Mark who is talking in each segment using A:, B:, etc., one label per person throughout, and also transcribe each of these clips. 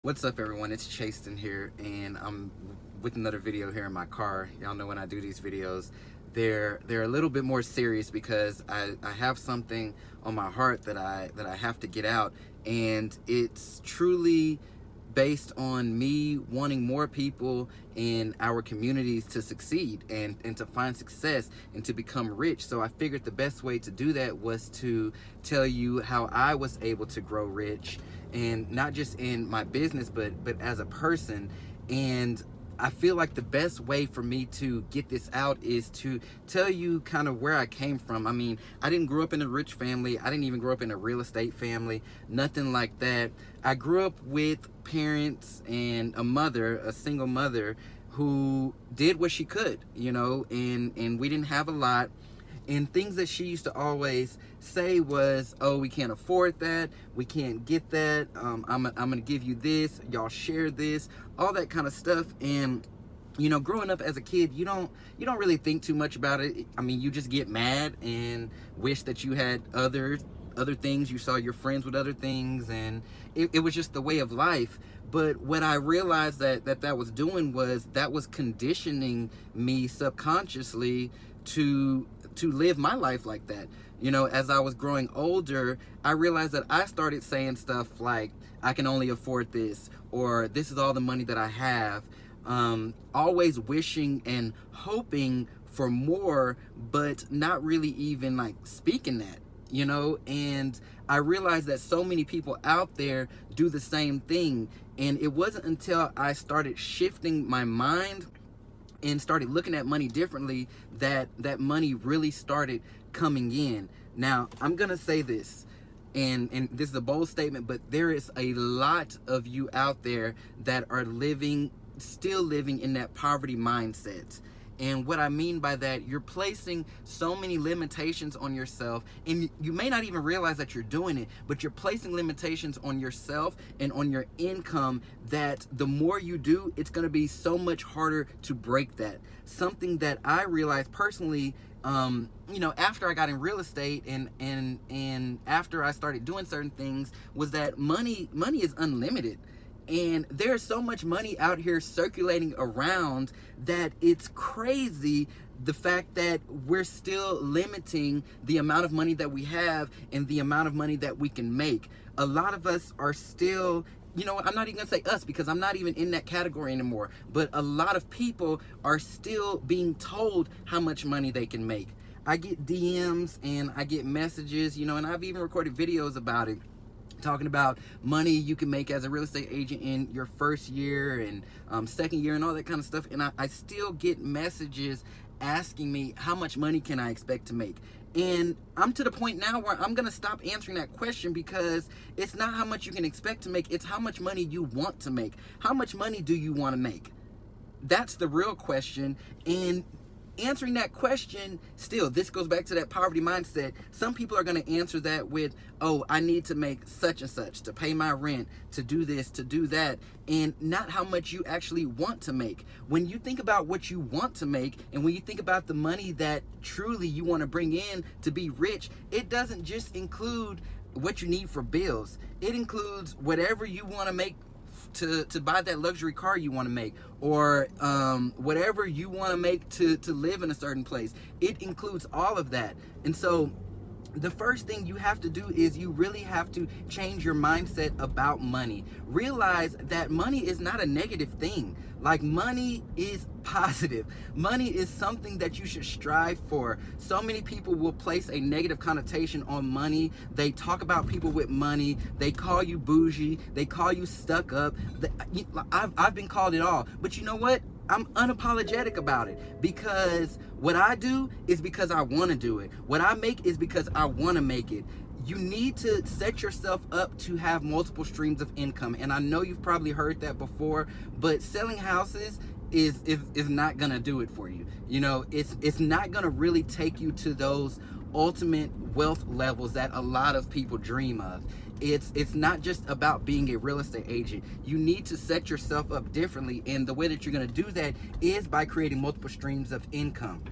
A: What's up, everyone? It's Chastin here, and I'm with another video here in my car. Y'all know when I do these videos, they're a little bit more serious because I have something on my heart that I have to get out, and it's truly based on me wanting more people in our communities to succeed and to find success and to become rich. So I figured the best way to do that was to tell you how I was able to grow rich, and not just in my business but as a person. And I feel like the best way for me to get this out is to tell you kind of where I came from. I mean, I didn't grow up in a rich family. I didn't even grow up in a real estate family, nothing like that. I grew up with parents and a mother, a single mother, who did what she could, and we didn't have a lot. And things that she used to always say was, oh, we can't afford that, we can't get that, I'm gonna give you this, y'all share this, all that kind of stuff. And growing up as a kid, you don't really think too much about it. I mean, you just get mad and wish that you had other things. You saw your friends with other things, and it was just the way of life. But what I realized that was doing was that was conditioning me subconsciously to live my life like that. As I was growing older, I realized that I started saying stuff like, I can only afford this, or this is all the money that I have. Always wishing and hoping for more, but not really even like speaking that. And I realized that so many people out there do the same thing. And it wasn't until I started shifting my mind and started looking at money differently that money really started coming in. Now, I'm gonna say this, and this is a bold statement, but there is a lot of you out there that are still living in that poverty mindset. And what I mean by that, you're placing so many limitations on yourself, and you may not even realize that you're doing it, but you're placing limitations on yourself and on your income that the more you do, it's going to be so much harder to break that. Something that I realized personally, after I got in real estate and after I started doing certain things, was that money is unlimited. And there's so much money out here circulating around that it's crazy, the fact that we're still limiting the amount of money that we have and the amount of money that we can make. A lot of us are still, I'm not even gonna say us because I'm not even in that category anymore, but a lot of people are still being told how much money they can make. I get DMs and I get messages, and I've even recorded videos about it, talking about money you can make as a real estate agent in your first year and second year and all that kind of stuff. And I still get messages asking me, how much money can I expect to make? And I'm to the point now where I'm gonna stop answering that question, because it's not how much you can expect to make, it's how much money you want to make. How much money do you want to make? That's the real question. And answering that question, still, this goes back to that poverty mindset. Some people are going to answer that with, oh, I need to make such and such to pay my rent, to do this, to do that, and not how much you actually want to make. When you think about what you want to make, and when you think about the money that truly you want to bring in to be rich, it doesn't just include what you need for bills. It includes whatever you want to make to buy that luxury car you want to make, or whatever you want to make to live in a certain place. It includes all of that. And so the first thing you have to do is you really have to change your mindset about money. Realize that money is not a negative thing. Like, money is positive. Money is something that you should strive for. So many people will place a negative connotation on money. They talk about people with money. They call you bougie. They call you stuck up. I've been called it all. But you know what? I'm unapologetic about it, because what I do is because I want to do it. What I make is because I want to make it. You need to set yourself up to have multiple streams of income. And I know you've probably heard that before, but selling houses is not gonna do it for you. It's not gonna really take you to those ultimate wealth levels that a lot of people dream of. It's not just about being a real estate agent. You need to set yourself up differently, and the way that you're going to do that is by creating multiple streams of income.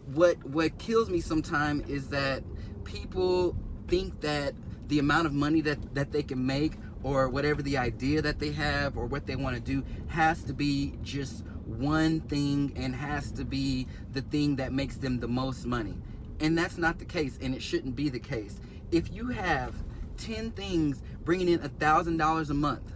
A: What kills me sometimes is that people think that the amount of money that they can make, or whatever the idea that they have or what they want to do has to be just one thing and has to be the thing that makes them the most money. And that's not the case, and it shouldn't be the case. If you have 10 things bringing in $1,000 a month,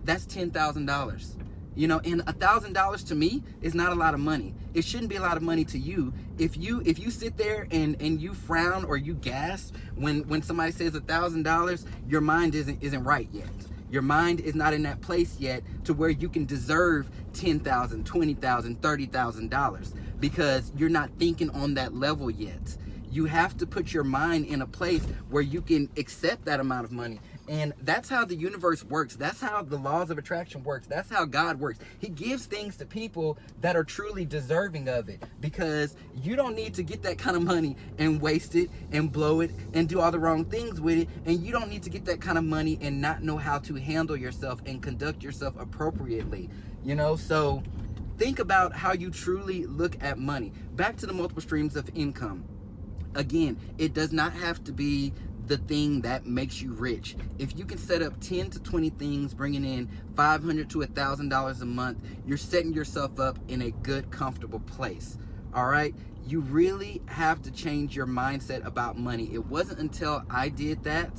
A: that's $10,000. You know, and $1,000 to me is not a lot of money. It shouldn't be a lot of money to you. If you sit there and you frown or you gasp when somebody says $1,000, your mind isn't right yet. Your mind is not in that place yet to where you can deserve $10,000, $20,000, $30,000 because you're not thinking on that level yet. You have to put your mind in a place where you can accept that amount of money. And that's how the universe works. That's how the laws of attraction works. That's how God works. He gives things to people that are truly deserving of it, because you don't need to get that kind of money and waste it and blow it and do all the wrong things with it. And you don't need to get that kind of money and not know how to handle yourself and conduct yourself appropriately. You know, so think about how you truly look at money. Back to the multiple streams of income. Again, it does not have to be the thing that makes you rich. If you can set up 10 to 20 things bringing in $500 to $1,000 a month, you're setting yourself up in a good, comfortable place. All right? You really have to change your mindset about money. It wasn't until I did that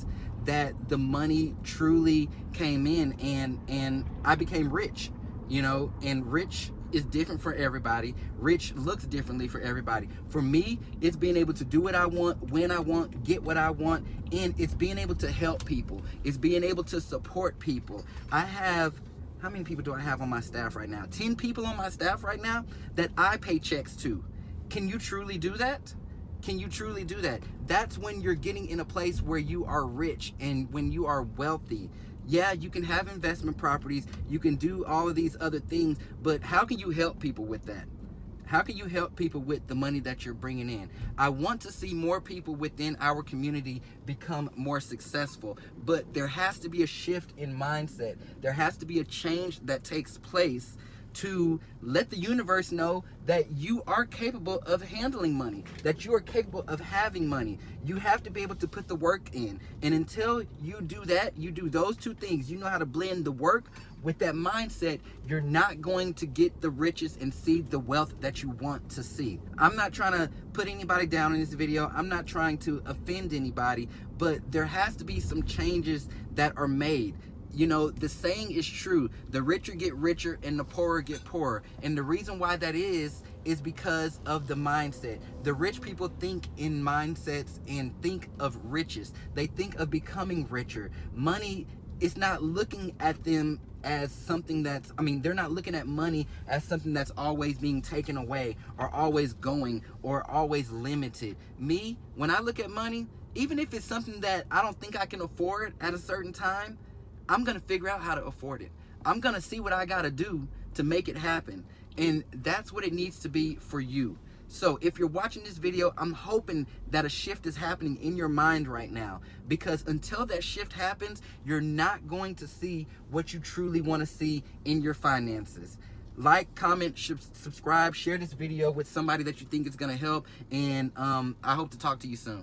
A: the money truly came in and I became rich. You know, and rich is different for everybody. Rich looks differently for everybody. For me, it's being able to do what I want, when I want, get what I want, and it's being able to help people. It's being able to support people. I have, how many people do I have on my staff right now? 10 people on my staff right now that I pay checks to. Can you truly do that? Can you truly do that? That's when you're getting in a place where you are rich and when you are wealthy. Yeah, you can have investment properties, you can do all of these other things, but how can you help people with that? How can you help people with the money that you're bringing in? I want to see more people within our community become more successful, but there has to be a shift in mindset. There has to be a change that takes place to let the universe know that you are capable of handling money, that you are capable of having money. You have to be able to put the work in. And until you do that, you do those two things, you know how to blend the work with that mindset, you're not going to get the riches and see the wealth that you want to see. I'm not trying to put anybody down in this video. I'm not trying to offend anybody, but there has to be some changes that are made. You know, the saying is true. The richer get richer and the poorer get poorer. And the reason why that is because of the mindset. The rich people think in mindsets and think of riches. They think of becoming richer. Money is not looking at them as something that's, they're not looking at money as something that's always being taken away or always going or always limited. Me, when I look at money, even if it's something that I don't think I can afford at a certain time, I'm going to figure out how to afford it. I'm going to see what I got to do to make it happen. And that's what it needs to be for you. So if you're watching this video, I'm hoping that a shift is happening in your mind right now, because until that shift happens, you're not going to see what you truly want to see in your finances. Like, comment, subscribe, share this video with somebody that you think is going to help. And I hope to talk to you soon.